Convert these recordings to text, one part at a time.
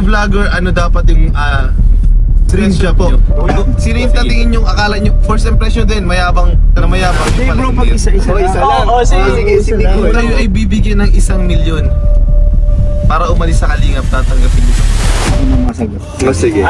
vlogger, ano dapat yung dream job nyo? Sino yung tatingin yung akala nyo? First impression din, mayabang na mayabang. Hey bro, pag isa-isa lang. Oo, sige. Kung kayo ay bibigyan ng 1 milyon para umalis sa Kalingap, tatanggapin nyo. Ako na masagot. Sige.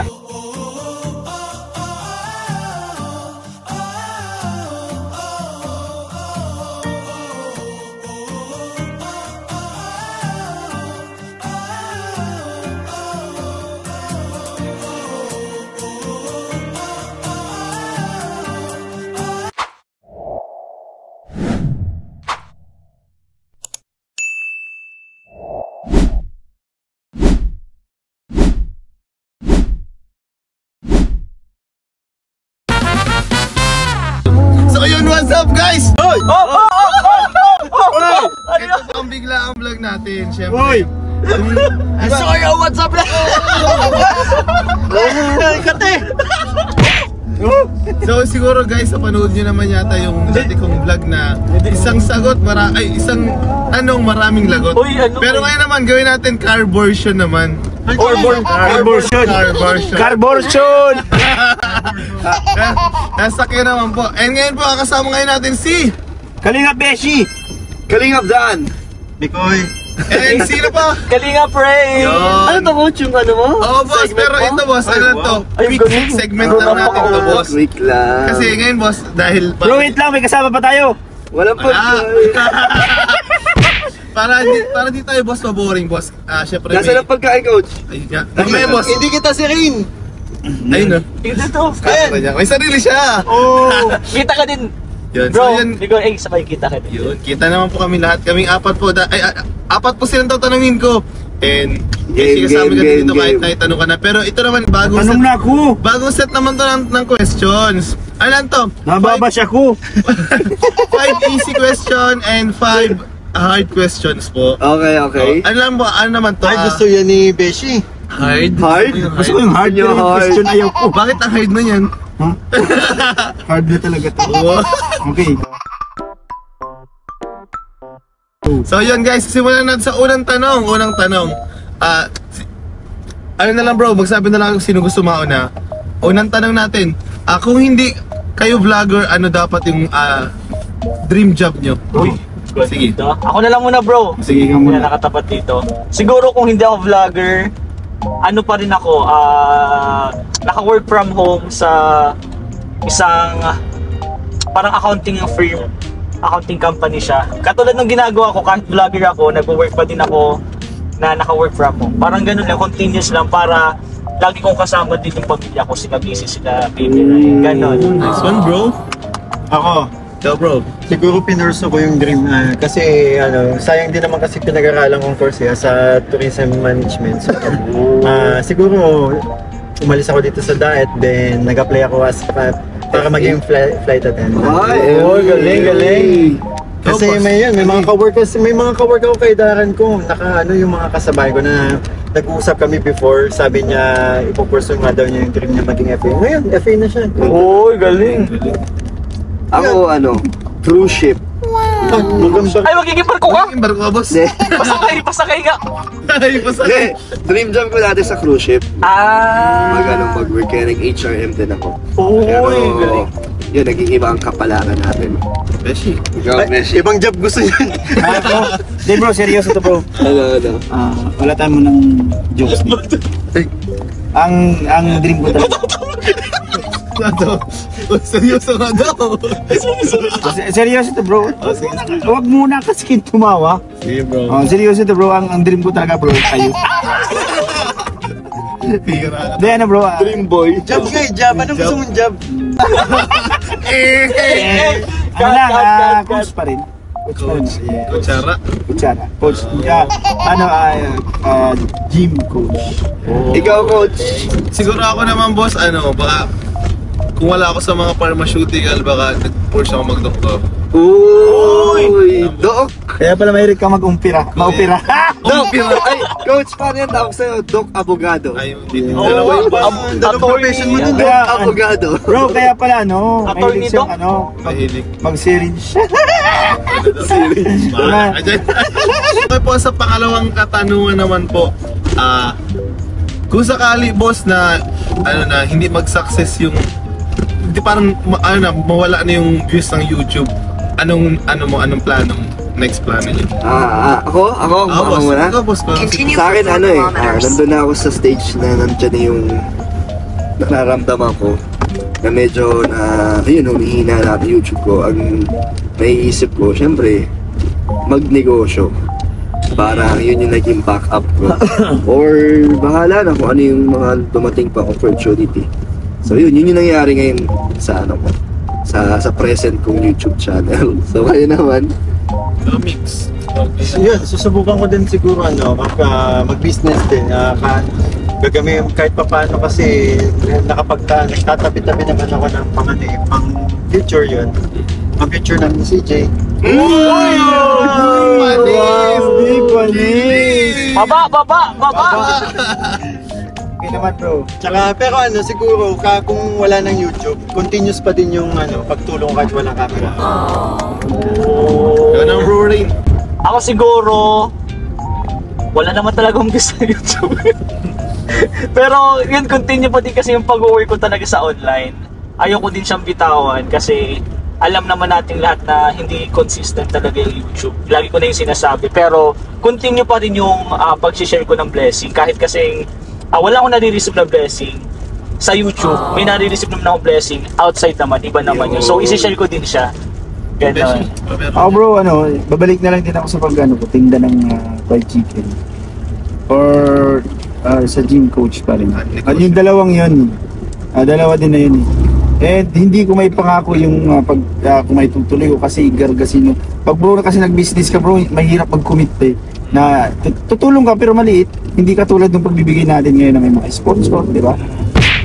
So yun, what's up guys? Hoy! Ito po ang bigla ang vlog natin, syempre. Hoy! What's up? So siguro guys, napanood nyo naman yata yung dati kong vlog na isang sagot, isang tanong, maraming lagot. Uy, ano Pero ngayon naman, gawin natin car version naman. Carbortion! Nasakyan naman po. And ngayon po, kasama ngayon natin si Kalingap Beshi! Kalingap Dan! Bikoy! and sino pa? Kalingap Ray! Yun. Ano to coach yung ano mo? Oo boss, pero ito boss, ano lang to? Quick segment lang natin to boss. Quick lang. Kasi ngayon boss, dahil Bro, wait lang, may kasama pa tayo! Walang para di tayo boss maboring boss. Syempre Nasaan ang pagkain coach? Ngayon boss. Hindi kita si Rin! Ayun no. Ito to. May sarili siya. Oh! Kita ka din. Yun. Bro, So yun. Bigo, sabay kita ka din. Yun. Kita naman po kami lahat. Kaming apat po. Apat po silang tatanungin ko. And kasi kasama ka dito kahit tanong ka na. Pero ito naman bagong Tanong na ako! bagong set naman to ng questions. Ano lang to? Nababash ako! 5 easy question and 5 hard questions po. Okay. Ano lang po? Ano naman to? yan ni Beshi. Hard? Hard? Gusto ko yung hard Yung yung hard. question, ayaw ko. Bakit ang hard na yan? Huh? Hard na talaga to. Oo. Okay. So yun guys, simulan natin sa unang tanong. Ano na lang bro, magsabi na lang kung sino gusto mauna. Unang tanong natin, kung hindi kayo vlogger, ano dapat yung dream job nyo? Uy, Sige. Ako na lang muna bro. Sige ka Muna muna. nakatapat dito. Siguro kung hindi ako vlogger, ano pa rin ako, naka-work from home sa isang parang accounting firm. Accounting company siya. Katulad ng ginagawa ko, kahit vlogger ako, nag-work pa din ako na naka-work from home. Parang ganun lang, continuous lang para lagi kong kasama din yung pamilya ko. Sila busy, sila baby. Ganon. Nice one bro. Ako, Go bro. siguro pinurso ko yung dream kasi sayang din naman kasi pinag-aralan kong course sa tourism management. So, siguro umalis ako dito sa DAET, then nag-apply ako as para maging flight attendant. Galing. Kasi may mga ka-work ako kay Daran ko, yung mga kasabay ko na nag-uusap kami before, sabi niya ipo-pursue nga daw niya yung dream niya maging FA. Ngayon, FA na siya. Uy, galing. Ako cruise ship. Ay, magiging barko ka? Yung barko ka boss. Pasakay ka. Ay, pasakay. Dream job ko dati sa cruise ship. Mag-work kaya nag-HRM din ako. Pero, Galing. yun, naging iba ang kapalaran natin. Beshi. Ikaw, Messi. Ibang job gusto niya. Hindi bro, seryoso to bro. Ano? Walatan mo ng jokes dito. Ang dream ko talaga. Seryoso nga daw. Seryoso to bro. Huwag muna kasi tumawa. Sige bro. Seryoso to bro, ang dream ko talaga bro, kayo. Hindi ano bro. Dream boy. Job nga, job. Anong gusto mong job? Ano lang, coach pa rin. Coach. Kutsara. Coach. Gym coach. Ikaw, coach. Siguro ako naman boss, baka kung wala ako sa mga pharmaceutical, baka nag-force ako mag-doktor. Uy! Doc! Kaya pala mahilig ka mag-umpira. Maupira. Doc! Ay, coach, paano yung tawag sa'yo? Doc Abogado. Ay, hindi dalawa yung Dalawang profession mo dun. Doc Abogado. Bro, kaya pala Attorney mahilig siyang mahilig. mag-syringe. Okay po, sa pangalawang katanungan naman po, kung sakali boss na hindi mag-success yung hindi parang mawala na yung views ng YouTube, anong planong next plano niyo? Ako muna. Ikaw boss ko. Sa akin nandun na ako sa stage na nandiyan na yung nararamdaman ko na medyo humihina na ang YouTube ko. Ang naiisip ko, syempre, magnegosyo. Parang yun yung naging backup ko. Or bahala na kung ano yung mga dumating pa opportunity. So yun yung nangyari ngayon sa sa present kong YouTube channel. So kayo naman. Mix. So yun, susubukan ko din siguro mag-business din. Gagawin kahit papaano kasi nagtatabi-tabi naman ako ng pang future yun. Ang future ng CJ. Panis! Baba! Okay naman bro. Tsaka pero siguro kung wala ng YouTube, continuous pa din yung pagtulong kahit walang camera. Ganun bro rin. Ako siguro, wala naman talagang gusto sa YouTube. Pero yun, continue pa din kasi yung pag-work ko talaga sa online. Ayoko din siyang bitawan kasi alam naman natin lahat na hindi consistent talaga yung YouTube. Lagi ko na yung sinasabi. Pero continue pa rin yung pag-share ko ng blessing. Kahit kasi wala akong nare-receive na blessing sa YouTube. May nare-receive naman akong blessing. Outside naman, iba naman yun. So isi-share ko din siya. Ganun. Ako bro, babalik na lang din ako sa tinda ng fried chicken. Or sa gym coach pa rin. At yung dalawang yun, dalawa din na yun. And hindi ko may pangako yung kung may tutuloy ko kasi gargasino. Pag bro kasi nag-business ka bro, mahirap mag-commit na tutulong ka pero maliit. Hindi katulad ng pagbibigay natin ngayon na may mga sponsor, di ba?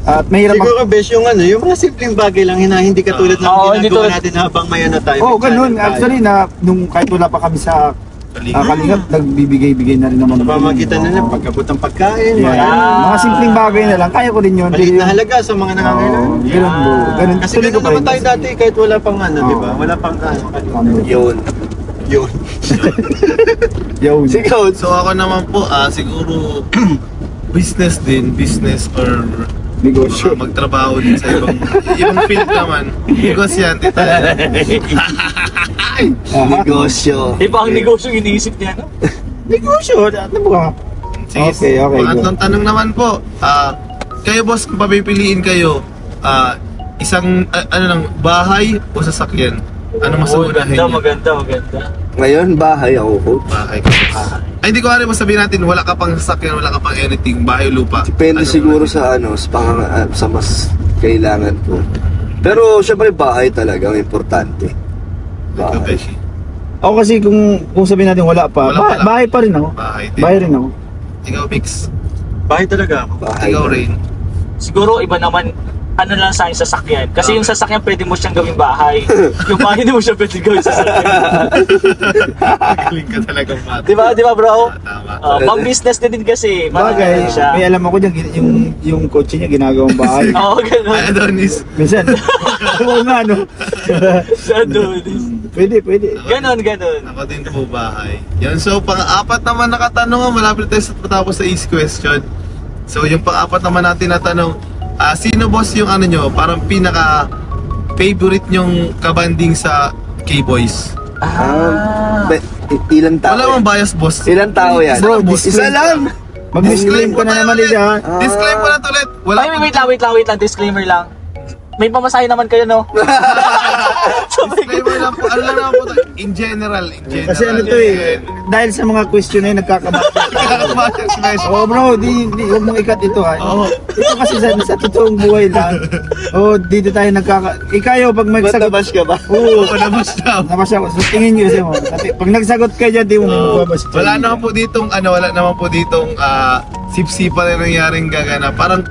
At mahirap siguro bes yung yung mga simpleng bagay lang na hindi katulad ng ginagawa natin habang may tayo. Ganun. Actually nung kahit wala pa kami sa Kalingap, nagbibigay-bigay na rin naman. Pamagitan na pagkabot ng pagkain. Mga simpleng bagay na lang, kaya ko din yun. Maliit na halaga sa mga nangangailangan. Ganun. Kasi ganun naman tayo dati kahit wala pang di ba? Wala pang Yun. So ako naman po, siguro business or negosyo. Magtrabaho din sa ibang field naman. Negosyante talaga. Negosyo. Iba ang negosyo iniisip niya, no? Negosyo? Ano ba? Okay. Pangatlong tanong naman po, kayo boss, kung papipiliin kayo, isang bahay o sasakyan? Ano mas unahin niyo? Maganda. Ngayon, bahay ako, coach. Bahay. Ay, hindi ko alam mo sabihin natin, wala ka pang sasakyan, wala ka pang anything, bahay, lupa. Depende siguro sa sa mas kailangan ko. Pero syempre bahay talaga ang importante. Bahay. Ako kasi kung sabihin natin wala pa, bahay pa rin ako. Bahay rin ako. Ikaw, Mix. Bahay talaga ako. Ikaw rin. Siguro iba naman lang sa akin sasakyan. Kasi yung sasakyan pwede mo siyang gawing bahay. Yung bahay hindi mo siya pwede gawing sasakyan. Magaling ka talagang bata. Di ba bro? Tama. Pang business din kasi. Bagay, may alam ako dyan, yung kotse niya ginagawang bahay. Oo, ganun. Ay, Adonis. Minsan, oo nga Adonis. Pwede. Ganon. Ako din po bahay. Yan, so pang-apat naman nakatanong, malapit tayo sa patapos sa East question. So yung pang-apat naman natin na tanong, sino boss yung parang pinaka favorite nyong kabanding sa K-Boys? Ilang tao? Wala mong bias boss. Ilang tao yan? Bro, isa lang! Mag-disclaim ko na naman ulit ha. Disclaim ko na ulit. Wait lang, disclaimer lang. May pamasahe naman kayo, no? Disclaimer lang po. Ano lang naman po to? In general. Kasi dahil sa mga question na yun, nagkakabatas. Oh bro, huwag mong ikat ito ha. Ito kasi sa totoong buhay lang. Dito tayo ikayo pag magsagot. Batabas ka ba? Oo, Panabas daw. nabas ako. So tingin nyo siya mo. Pag nagsagot ka dyan, di mo mababas. Wala naman po ditong sip-sipa na nangyaring gagana. Parang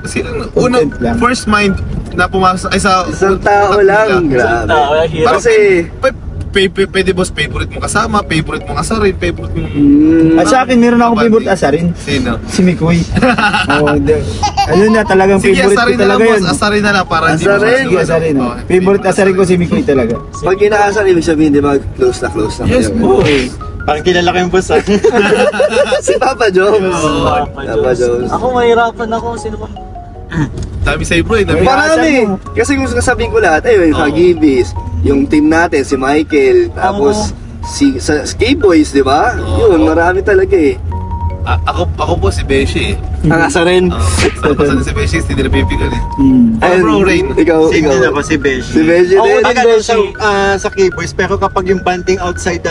first mind na pumasok ay sa isang tao lang. Grabe. Kasi pwede boss, favorite mo kasama, favorite mo asarin, favorite mo... At sa akin, meron akong favorite asarin. Sino? Si Mikoy. Ayun na, talagang sige, favorite ko talaga yun. Asarin na lang para hindi Asarin? Sige, asarin. Favorite asarin ko si Mikoy talaga. pag inaasar, ibig sabihin, di ba, close na Yes kayo. po. Parang kilala ko yung boss ah. Si Papa Jones. Papa Jones. Ako mahirapan ako. Sino ba? Dami sa'yo bro, dami. Marami. Kasi kung sasabihin ko lahat, ayun, yung Hagibis, yung team natin, si Michael, tapos si K-Boys, di ba? Yun, marami talaga eh. Ako po si Beshi eh. Ang asa rin. Pasan si Beshi, hindi na pipigan eh. Ayun, bro, Rain. Ikaw. Hindi na ako si Beshi. Si Beshi Ako din. din. Pag ano sa K-Boys, pero kapag yung banting outside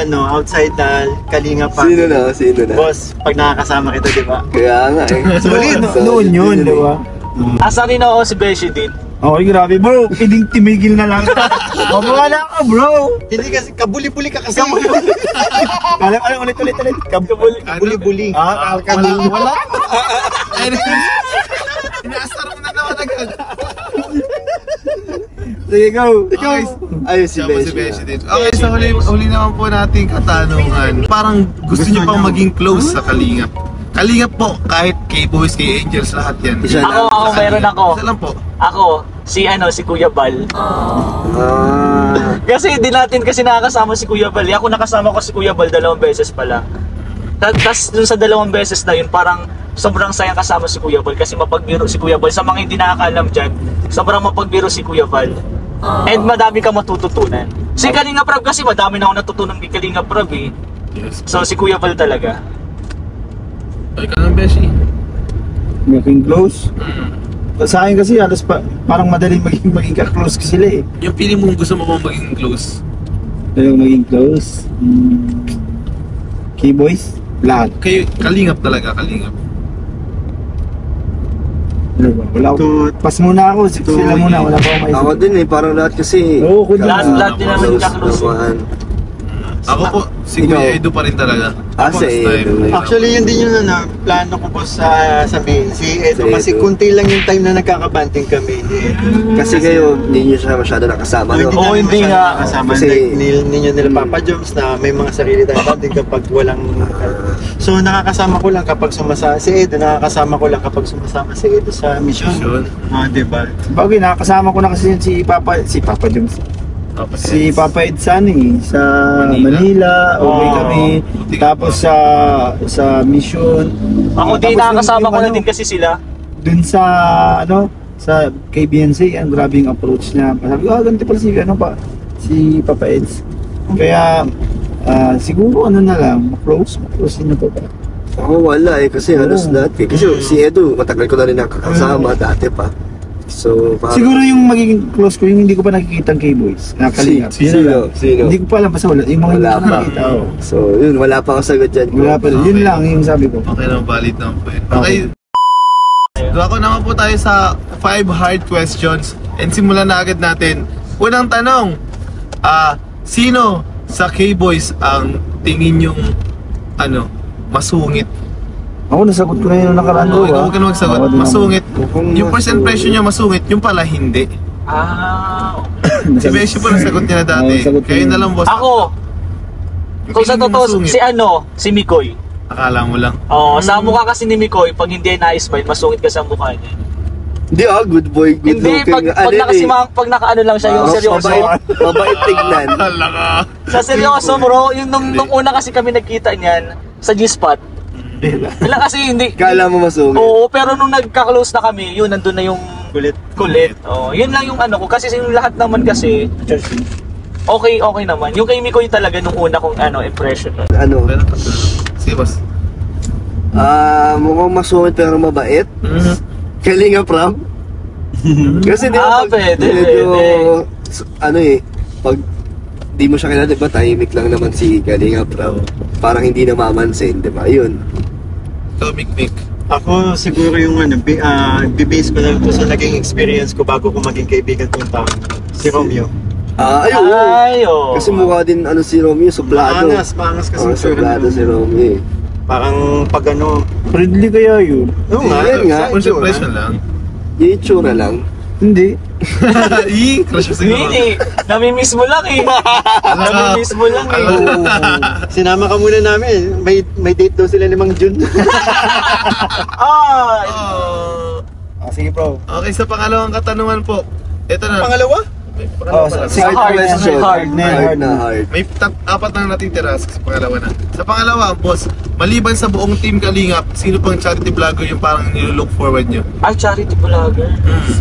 Kalinga pa. Sino na? Boss, pag nakakasama kita, di ba? Kaya nga eh. Solid, noon yun, di ba? Asa rin ako si Beshi din. Okay, grabe bro. Piling timigil na lang. Mawala ka bro. Hindi kasi, kabuli-buli ka kasi. Alam, ulit. Kabuli-buli. Wala. Inaasar mo na naman agad. Sige, go. Okay. Ayun, si Siya po si Beshi. Beshi din. Okay, so huli naman po nating katanungan. Parang gusto niyo pang maging close sa Kalingap. Kalingap po, kahit K-Boys, K-Angels, lahat yan. Isa lang. Ako, meron ako. Isa lang po. Ako, si Kuya Bal. Ah. Kasi di natin kasi nakakasama si Kuya Bal. Ako nakasama ko si Kuya Bal 2 beses pala. Tapos dun sa 2 beses na yun, parang sobrang sayang kasama si Kuya Bal kasi mapagbiro si Kuya Bal. Sa mga hindi nakakaalam dyan, sobrang mapagbiro si Kuya Bal. And madami ka matututunan. Si Kalinga Prab kasi madami na ako natutunan kay Kalinga Prab eh. Yes. So si Kuya Bal talaga. Ay, ka ng Beshi. Maging close. Sa akin kasi halos parang madaling maging ka-close kasi sila eh. Yung feeling mo gusto mo pang maging close. Yung maging close. K-Boys? Lahat. Kayo, Kalingap talaga, Kalingap. Ano ba? Wala ako. Pas muna ako. Sila muna. Wala pa ako Ako din eh, parang lahat kasi. Oo, kundi. Lahat din namin close ka-close. naman. Ako po, si Ikaw. Kuya Edo pa rin talaga. Si Edo. Actually, yun din yun plano ko po sa main. Si Edo, Si kasi Edo. kunti lang yung time na nagkakabanting kami. Kasi kayo, hindi nyo siya masyado nakasama, no? Oo, hindi nga. Kasama Kasi- like, ninyo nila Papa Jones na may mga sarili tayong banding kapag walang... So nakakasama ko lang kapag sumasama si Edo, nakakasama ko lang kapag sumasama si Edo sa mission. Mission. Diba? Bagay, nakakasama ko na kasi yun si Papa Jones. Si Papa Ed Sani sa Manila, okay kami. Tapos sa mission. Ako din Tapos nakakasama yung ko na ano, din kasi sila. dun sa sa KBNC, ang grabe yung approach niya. Sabi ko, ganito pala si Papa Eds. Kaya siguro na lang, close din na po ba? Ako wala eh, kasi halos lahat eh. Kasi si Edo, matagal ko na rin nakakasama dati pa. So, parang... Siguro yung magiging close ko, yung hindi ko pa nakikita ang K-Boys. Nakalingap. Sino? Hindi ko pa alam, basta wala. Yung mga Wala hindi ko pa. nakikita. Oh. So, yun, wala pa akong sagot dyan. Wala pa. Yun lang yung sabi ko. Okay naman, valid naman po yun. Okay. So ako naman po tayo sa 5 hard questions. And simulan na agad natin. Unang tanong, sino sa K-Boys ang tingin yung masungit? Ako nasagot ko na yun nakaraan ko. Huwag ka na magsagot. Masungit. Kung Yung first impression niya masungit, yung pala hindi. Si Beshi po nasagot niya na dati. Kayo na lang, boss. Ako, Yung kung sa feeling mo totoo, masungit. si Mikoy. Akala mo lang. Oo, sa mukha kasi ni Mikoy, pag hindi na-smile, masungit ka sa mukha niya. Hindi good boy, good Hindi, looking. pag nakaano lang siya, yung seryoso. Mabait tignan. Akala ka. Sa seryoso bro, yung nung una kasi kami nagkita niyan, sa G-Spot. Wala kasi hindi. Kala mo masungit. Oo, pero nung nagka-close na kami, yun, nandun na yung Kulit. Oo, yun lang yung ano ko. Kasi yung lahat naman kasi, okay naman. Yung kay Mikoy talaga nung una kong impression. Ano? Sige, boss. Mukhang masungit pero mabait. Kalinga Prab. Kasi di ba Pwede. pag di mo siya kilala, di ba, tahimik lang naman si Kalinga Prab. Parang hindi namamansin, di ba? Yun. Ikaw, Mikmik. Ako siguro yung bibase ko na ito sa naging experience ko bago ko maging kaibigan kong tao. Si Romeo. Ayun. Oo. Kasi mukha din si Romeo, suplado. Maangas kasi Suplado si Romeo. Parang pag Friendly kaya yun? Oo nga. Yan nga. First impression lang. Yung itsura lang. Hindi. Crush mo siguro. Hindi, namimiss mo lang eh. Namimiss mo lang eh. Sinama ka muna namin. May date daw sila ni Mang Jun. Ay! Oh. Sige bro. Okay, sa pangalawang katanungan po. Ito na. Pangalawa? Oh, sa hard, question. hard. Hard na hard. May apat na natitira sa pangalawa na. Sa pangalawa, boss, maliban sa buong team Kalingap, sino pang charity vlogger yung parang nilook forward nyo? Ay, charity vlogger.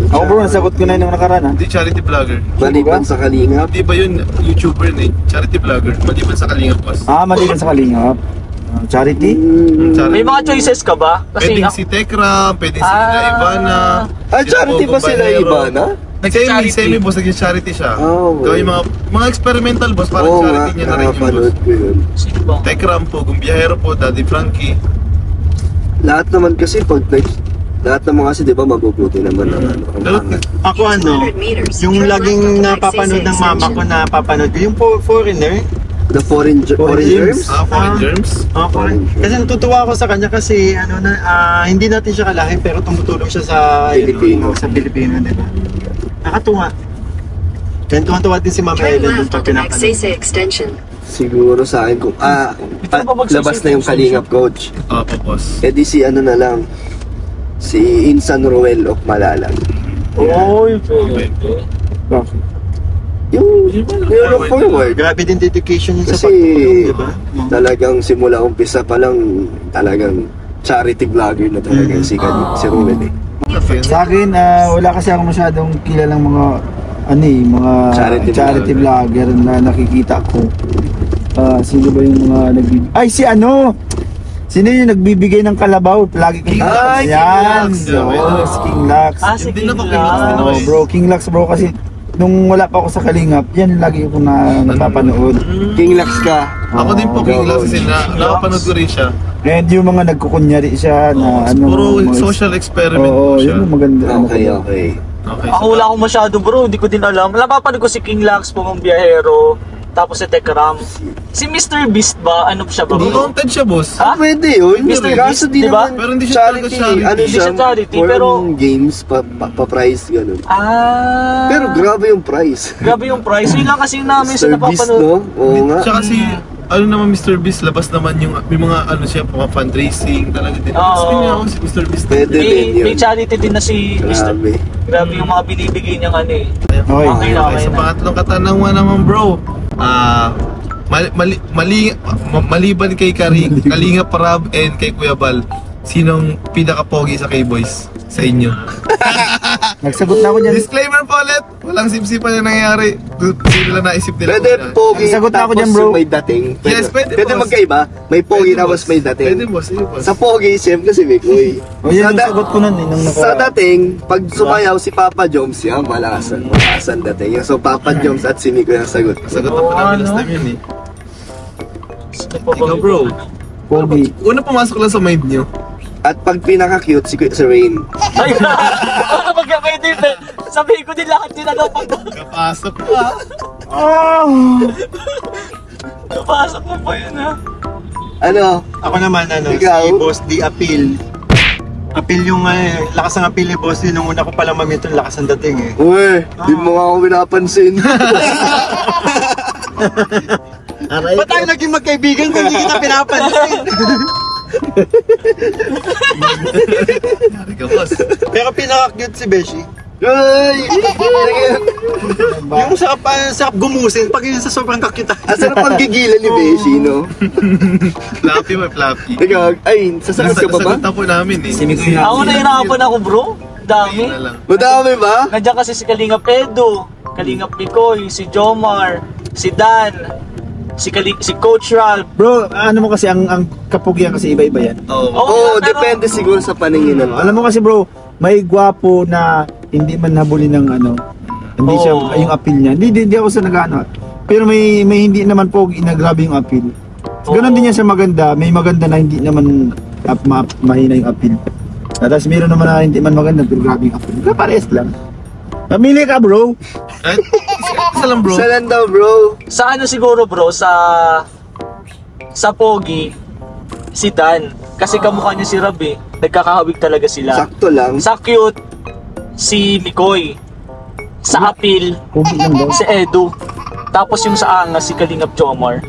Ako bro, nasagot ko na yun nung nakaraan ha. Hindi charity vlogger. Maliban sa Kalingap. Hindi ba yun YouTuber na eh? Charity vlogger. Maliban sa Kalingap, boss. Maliban sa Kalingap. Charity? Charity. May mga choices ka ba? Pwedeng si Tekram, pwedeng si Ila Ivana. Charity ba sila Ivana? Semi boss, nag-charity siya. Oh, Gawin mga experimental boss, parang Oo charity niya na rin yung boss. nakapanood ko yun. Sino ba? Tekram po, Gumbiyahero po, Daddy Frankie. Lahat naman kasi lahat naman kasi di ba mabubuti naman ang ano. ang Pero- angat. Ako yung laging napapanood ng mama ko na papanood ko, yung foreigner. The foreign germs? Foreign germs. Kasi natutuwa ako sa kanya kasi hindi natin siya kalahin pero tumutulong siya sa Pilipino. sa Pilipino, di ba? Nakatuwa. Kaya tuwa din si Mama Turn Ellen left pag onto pinapanood. Magsaysay Extension. Siguro sa akin kung labas na yung Kalingap coach. Opo, boss. Eh di si ano na lang, si Insan Ruel of Malalag. Oy, Bakit? Yung look forward. Grabe din dedication niya sa Kasi pagtulong, di ba? talagang simula umpisa pa lang talagang charity vlogger na talaga si Ruel eh. Sa akin, wala kasi ako masyadong kilalang mga mga Charity vlogger na nakikita ko. Sino ba yung mga nagbibigay? Ay, sino yung nagbibigay ng kalabaw? Lagi ko Ay, yan. King Lux. Oo, King Lux. si Hindi King na ko Lux. Oh, bro, King Lux bro kasi nung wala pa ako sa Kalingap, yan lagi ko na napapanood. King Lux ka. Ako din po, King Lux, kasi nakapanood ko rin siya. And yung mga nagkukunyari siya na Puro mga- social experiment Oo, po siya. yun yung maganda. Okay. Okay. Ako wala akong masyado bro, hindi ko din alam. Napapanood ko si King Lux, Pumong Biyahero, tapos si Tekram. Si Mr. Beast ba? Ano siya ba? Hindi content siya, boss. Ha? Pwede yun. Mr. Kaso Beast, di di ba? naman Pero hindi siya talaga charity. Ano Hindi siya, siya charity, for pero- games, pa-prize, gano'n. Pero grabe yung price. Grabe yung price. Yun lang kasi namin sa Mr. Beast, napapanood. no? Oo nga. Siya kasi, ano naman Mr. Beast, labas naman yung, may mga ano siya, mga fundraising, talaga din. Oo. Gusto niya ako si Mr. Beast. Pwede din yun. May charity din na si Mr. Grabe. Grabe yung mga binibigay niyang ano eh. Okay. Okay na, okay Sa na. pangatlong katanungan naman bro, maliban kay Kalinga Parab and kay Kuya Bal, sinong pinaka-pogi sa K-Boys sa inyo? Nagsagot na ako dyan. Disclaimer po ulit, walang sipsipan yung nangyayari. Sino lang naisip nila. Pwede pogi, Sagot na ako tapos dyan, bro. may dating. Yes, pwede, Pwede boss. magkaiba. May pogi Pwede, tapos boss. may dating. Pwede boss, sige boss. Sa pogi, siyempre si Mikoy. O yan yung sagot ko nun eh. Nung Sa dating, pag sumayaw si Papa Joms, yan, malasan dating. So Papa Joms at si Mikoy ang sagot. Sagot na po namin last time yun eh. Ikaw bro, Pogi. una pumasok lang sa mind nyo. At pag pinaka-cute, si Rain. Ay, magkakay din. Sabihin ko din lahat din ano pag Kapasok pa. napasok mo pa yun ha. Ano? Ako naman, Ikaw? si Boss D. Appeal. Appeal yung lakas ng appeal ni Boss D. Nung una ko palang mamit yung lakas ng dating eh. Uy, di mo nga ako pinapansin. Ba't tayo naging magkaibigan kung hindi kita pinapansin? Yari ka boss. Pero pinaka-cute si Beshi. Uy! Yung sarap gumusin pag yun sa sobrang kakita. Asan ang panggigilan ni Beshi, no? Fluffy may fluffy. Ikaw, ay, sasagot ka pa ba? Sagot na po namin eh. Ako nahirapan ako bro. Dami. Ayun na lang. Madami ba? Nandiyan kasi si Kalingap Edo, Kalingap Mikoy, si Jomar, si Dan, si Coach Ralph. Bro, ano mo kasi ang kapugian kasi iba-iba yan. Oo. Oo, pero- depende siguro sa paninginan. Alam mo kasi bro, may gwapo na hindi man nabuli ng hindi siya Oo. yung appeal niya. Hindi ako sa nag-ano. Pero may hindi naman pogi na grabe yung appeal. Ganon din yan sa maganda, may maganda na hindi naman mahina yung appeal. Tapos meron naman na hindi man maganda pero grabe yung appeal. Parehas lang. Pamili ka bro. Isa lang bro. Saan daw, bro? Sa ano siguro bro, sa Pogi, si Dan. Kasi kamukha niya si Rab eh. Nagkakahawig talaga sila. Sakto lang. Sa cute, si Mikoy. Sa appeal, Pogi lang daw. si Edu. Tapos yung sa angas, si Kalingap Jomar.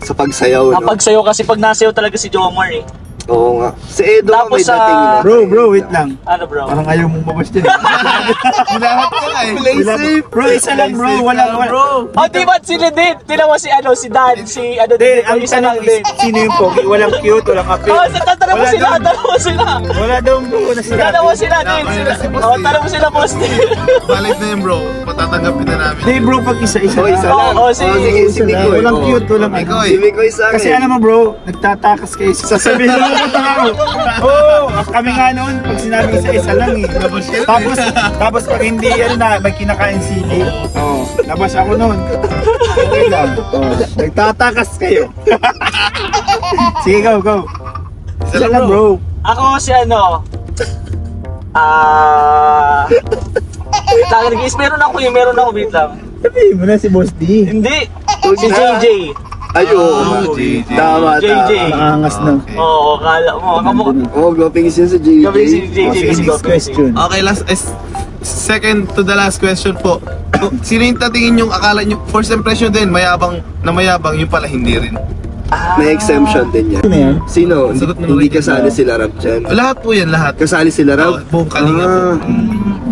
Sa pagsayaw, no? Kapag sayo kasi pag nasayaw talaga si Jomar eh. Oo nga. Si Edo Tapos may dating na. Bro, wait lang. Ano bro? Parang ayaw mong mabas dyan. Lahat ka nga eh. Play safe. Bro, isa lang bro. Wala. Oh, di ba sila din? Tinawa si Dan, si ano Hindi, din, ang isa lang tanong din. is, sino yung pogi? Walang cute, walang appeal. Oh, sa tara mo Wala sila, doon. tara mo sila. Wala daw bro na sila. Dalawa sila din. Wala si Boss Oh, din. tara mo sila, boss din. Balik na yun bro. Patatanggapin na namin. Hindi bro, pag isa-isa Oh, isa lang. lang. Oo, si- sige, si Isa lang. Mikoy. Walang Oo. cute, walang ano. Mikoy. Si Mikoy sa akin. Kasi alam mo bro, nagtatakas kayo sa sasabihin mo ko tao. Kami nga noon, pag sinabi isa-isa lang eh. Tapos pag hindi, ano na, may kinakain sili. Labas ako noon. Okay lang. Nagtatakas kayo. Sige, go. Isa lang bro. Ako si ano, wait lang, meron ako, wait lang. Sabihin mo na si Boss D. Hindi, Huwag si na. JJ. Ay, Oh, oo. JJ. Tama, JJ. tama. Nakaangas na. Oo, kala mo, Oo, gopings yun sa JJ. gabi si JJ Sige, kasi next question. Okay, second to the last question po. Sino yung tatingin yung akala nyo, first impression din, mayabang, yung pala hindi rin. May exemption din yan. Ano yan? Sino? Sagot mo na Hindi rin. kasali sila Rap dyan. Lahat po yan, lahat. Kasali sila Rap? Buong kalinga po.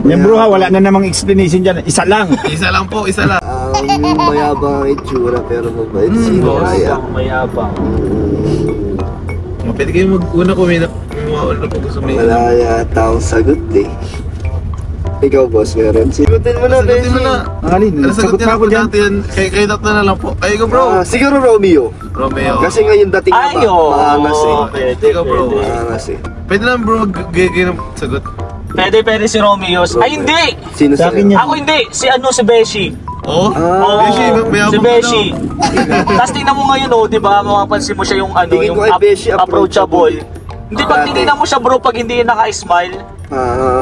Yan bro ha, wala na namang explanation dyan. Isa lang. Isa lang po, isa lang. Yung mayabang ang itsura pero mabait. Sino boss, kaya? ako mayabang. Pwede kayo mag-una ko, may mga una po gusto may... Wala yata akong sagot eh. Ikaw boss, meron. Sigutin mo na, Sagutin mo Beshi. na. Alin, Ano sagot na ako dyan. natin. Kayo tatlo na lang po. Kayo ko bro. Siguro Romeo. Romeo. Kasi ngayon dating na Ay, oo. maangas eh. Pwede, Ikaw, bro. pwede. Maangas eh. Pwede lang bro mag-gigay ng sagot. Pwede si Romeo. Ay, hindi! Sino Sa akin yan. Ako hindi, si Beshi. Oh? Ah, Beshi, mayabang si ka Beshi. Tapos tingnan mo ngayon, di ba, mapapansin mo siya yung Tingin yung ko ay Beshi approachable. Hindi, pag Dati. tinignan mo siya bro, pag hindi naka-smile,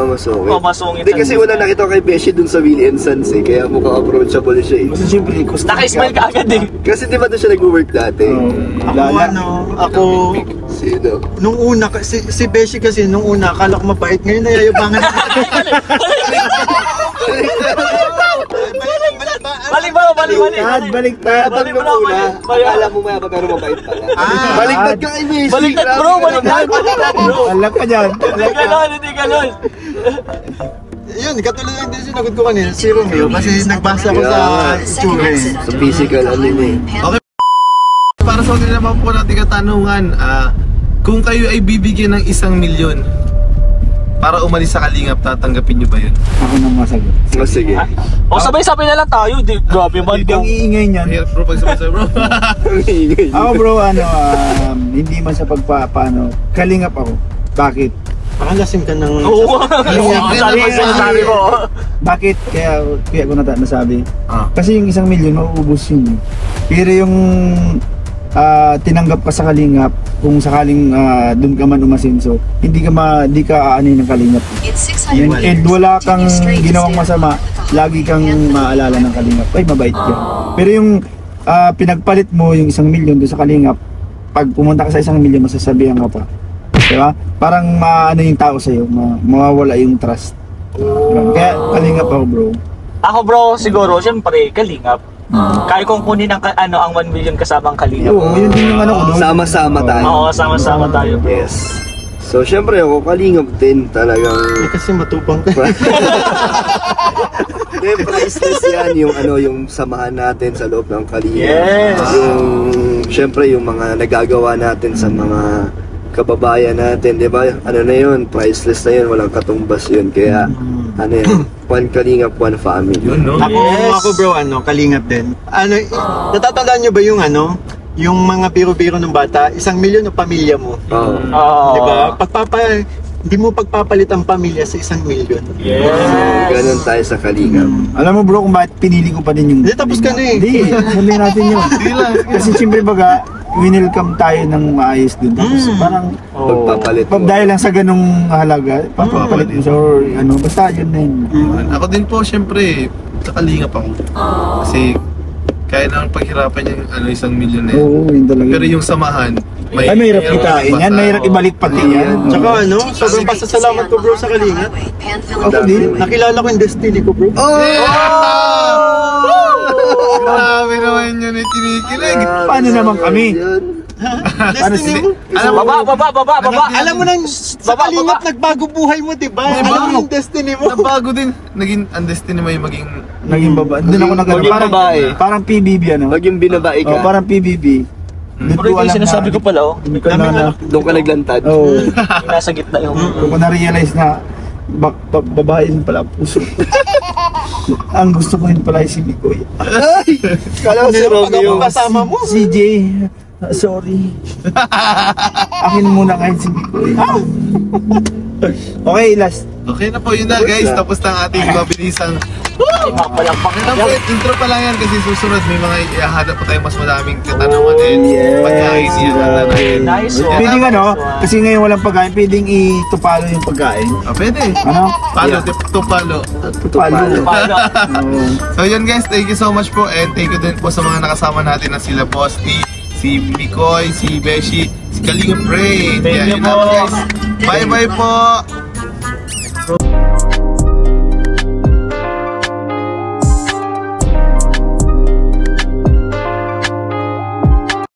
masungit. Oh, masungit Hindi sa kasi gilid. wala nakita ko kay Beshi dun sa Willie and Sons eh. Kaya mukhang approachable siya eh. Kasi siyempre, naka-smile ka agad eh. Kasi di ba doon siya nag-work dati? Ako, Sino? nung una, si Beshi kasi nung una, akala ko mabait. Ngayon nayayabangan ako. Baliktad. Kapag nung una, akala mo mayabang pero mabait pala. Baliktad ka kay Beshi. Baliktad bro, baliktad bro. Alam ka dyan. Hindi ganon. Yun, katulad lang din sinagot ko kanina, si Romeo. Kasi nagbasa ko sa itsura eh. Sa physical ano yun eh. Okay. Para sa atin naman po natin katanungan, kung kayo ay bibigyan ng 1 milyon para umalis sa Kalingap, tatanggapin nyo ba yun? Ako nang masagot. O sige. O sabay-sabay na lang tayo, di grabe man Ang iingay niyan. Hirap bro, pag sabay bro. Ako bro, hindi man sa pagpapaano, kalingap ako. Bakit? Parang lasing ka ng... Oo. Sabi mo. Bakit? Kaya ko nasabi. Ah. Kasi yung 1 milyon, mauubos yun. Pero yung tinanggap ka sa kalingap, kung sakaling doon ka man umasenso, hindi ka aanin ng kalingap. And wala kang ginawang masama, lagi kang maalala ng kalingap. Ay, mabait ka. Pero yung pinagpalit mo yung 1 milyon doon sa kalingap, pag pumunta ka sa 1 milyon, masasabihan ka pa. Diba? Parang maano yung tao sa'yo, mawawala yung trust. Kaya kalingap ako bro. Ako bro, siguro, siyempre, kalingap. Kaya kong kunin ang 1 million kasamang kalingap. Oo, yun din yung ano ko doon. Sama-sama tayo. Oo, sama-sama tayo bro. Yes. So, syempre ako, kalingap din talagang... Eh, kasi matupang ka. priceless yan, yung samahan natin sa loob ng kalingap. Yes. Syempre, yung mga nagagawa natin sa mga kababayan natin, di ba? Ano na yun, priceless na yun, walang katumbas yun. Kaya, ano yun, one kalingap, one family. Yun, no? Ako bro, kalingap din. Natatandaan nyo ba yung yung mga biro-biro ng bata, 1 milyon o pamilya mo? Oo. Oo. Di ba? Hindi mo pagpapalit ang pamilya sa 1 milyon. Yes. Ganun tayo sa kalingap. Alam mo bro kung bakit pinili ko pa din yung... Hindi, tapos ka na eh. Hindi, muli natin yun. Kasi siyempre baga, winelcome tayo ng maayos dun. Tapos parang, Pagpapalit mo. dahil lang sa ganung halaga, papapalit mo siya or basta yun na yun. Ako din po, syempre, sa Kalingap ako. Kasi, kaya naman paghirapan yung 1 milyon na yun. Oo, yun talaga. Pero yung samahan, Ay, mahirap kitain yan, mahirap ibalik pati yan. Tsaka sobrang pasasalamat ko bro sa kalingap. Ako din. Nakilala ko yung destiny ko bro. Grabe naman yun, kinikilig. Paano naman kami? Destiny mo. Alam mo, Baba. Alam mo nang sa Baba, kalingap baba. nagbago buhay mo, diba? Diba? Alam mo yung destiny mo. nabago din. Naging, ang destiny mo yung maging... Naging babae. Doon ako nag Maging parang, babae. parang PBB ano. Pag yung binabae Oh, ka, parang PBB. Doon Pero ito yung sinasabi ko pala, oh. Hindi ko na doon ka naglantad. Oh, Yung nasa gitna yung... doon ko na-realize na babae din pala ang puso. Ang gusto ko yun pala ay si Mikoy. Kala ko si Pag Romeo. ako kasama mo. CJ, sorry. Akin muna ngayon si Mikoy. Okay, last. Okay na po, yun na guys. Tapos na ang ating mabilisang... Palakpak Yun na po, intro pa lang yan kasi susunod may mga ihahanap pa tayong mas madaming katanungan din. Yes. Pagkain ihahanap natin. Nice one. Pwedeng ano, kasi ngayon walang pagkain, pwedeng itupalo yung pagkain. Pwede. Ano? Palo, Yeah. tupalo. Tupalo. Pala. Oo. So yun guys, thank you so much po and thank you din po sa mga nakasama natin na sila Posti, si Mikoy, si Beshi, si Kalinga Pray. Thank you yun na po. guys. Bye bye po.